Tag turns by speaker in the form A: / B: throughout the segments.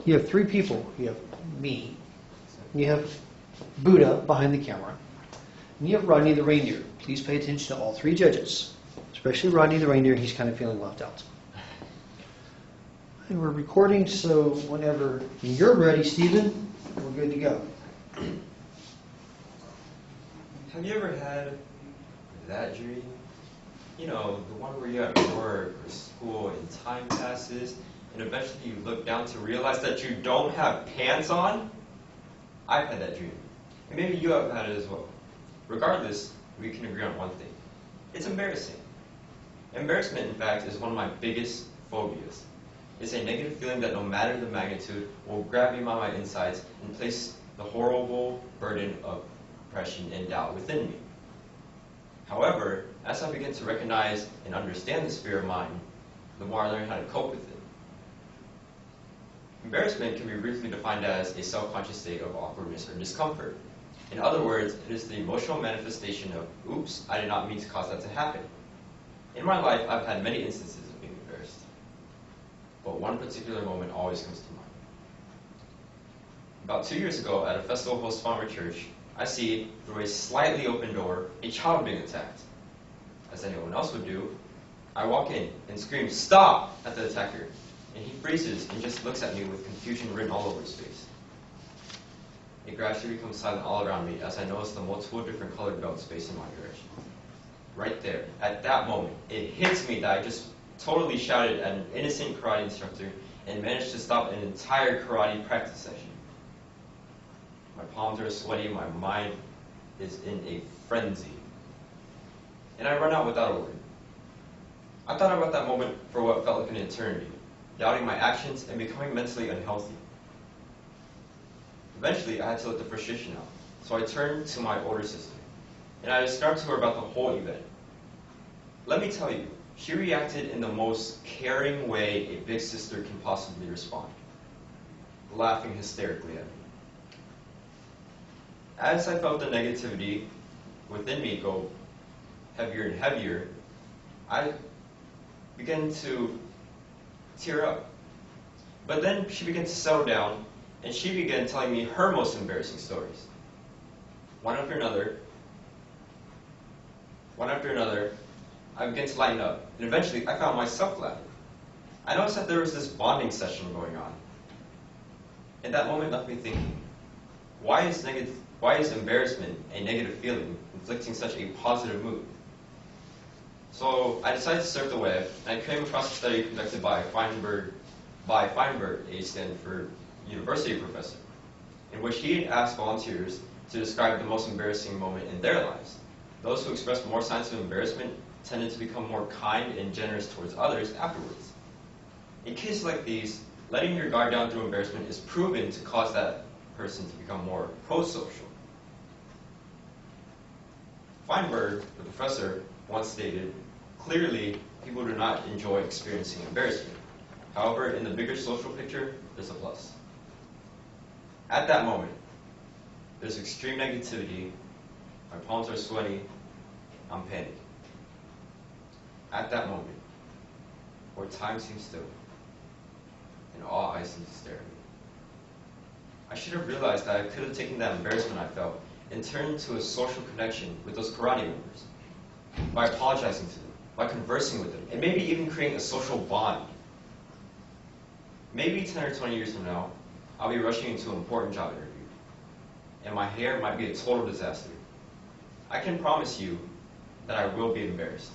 A: You have three people. You have me. You have Buddha behind the camera. And you have Rodney the reindeer. Please pay attention to all three judges. Especially Rodney the reindeer. He's kind of feeling left out. And we're recording, so whenever you're ready, Stephen, we're good to go.
B: Have you ever had that dream? You know, the one where you're at work or school and time passes, and eventually you look down to realize that you don't have pants on? I've had that dream. And maybe you have had it as well. Regardless, we can agree on one thing. It's embarrassing. Embarrassment, in fact, is one of my biggest phobias. It's a negative feeling that no matter the magnitude will grab me by my insides and place the horrible burden of oppression and doubt within me. However, as I begin to recognize and understand this fear of mine, the more I learn how to cope with it. Embarrassment can be briefly defined as a self-conscious state of awkwardness or discomfort. In other words, it is the emotional manifestation of, oops, I did not mean to cause that to happen. In my life, I've had many instances of being embarrassed, but one particular moment always comes to mind. About 2 years ago, at a festival host Farmer Church, I see, through a slightly open door, a child being attacked. As anyone else would do, I walk in and scream, "Stop!" at the attacker, and he freezes and just looks at me with confusion written all over his face. It gradually becomes silent all around me as I notice the multiple different colored belts facing my direction. Right there, at that moment, it hits me that I just totally shouted at an innocent karate instructor and managed to stop an entire karate practice session. My palms are sweaty, my mind is in a frenzy. And I run out without a word. I thought about that moment for what felt like an eternity, doubting my actions and becoming mentally unhealthy. Eventually, I had to let the frustration out, so I turned to my older sister, and I described to her about the whole event. Let me tell you, she reacted in the most caring way a big sister can possibly respond, laughing hysterically at me. As I felt the negativity within me go heavier and heavier, I began to tear up. But then she began to settle down, and she began telling me her most embarrassing stories. One after another, I began to lighten up, and eventually I found myself laughing. I noticed that there was this bonding session going on. And that moment left me thinking, why is embarrassment a negative feeling, inflicting such a positive mood? So I decided to surf the web, and I came across a study conducted by Feinberg, a Stanford University professor, in which he had asked volunteers to describe the most embarrassing moment in their lives. Those who expressed more signs of embarrassment tended to become more kind and generous towards others afterwards. In cases like these, letting your guard down through embarrassment is proven to cause that person to become more pro-social. Feinberg, the professor, once stated, "Clearly, people do not enjoy experiencing embarrassment. However, in the bigger social picture, there's a plus." At that moment, there's extreme negativity, my palms are sweaty, I'm panicking. At that moment, where time seems still, and all eyes seem to stare at me, I should have realized that I could have taken that embarrassment I felt and turned into a social connection with those karate members by apologizing to them, by conversing with them, and maybe even creating a social bond. Maybe 10 or 20 years from now, I'll be rushing into an important job interview, and my hair might be a total disaster. I can promise you that I will be embarrassed.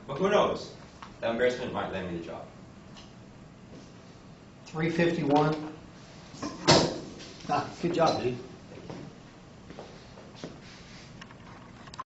B: But who knows? That embarrassment might land me the job.
A: 351. Good job, dude.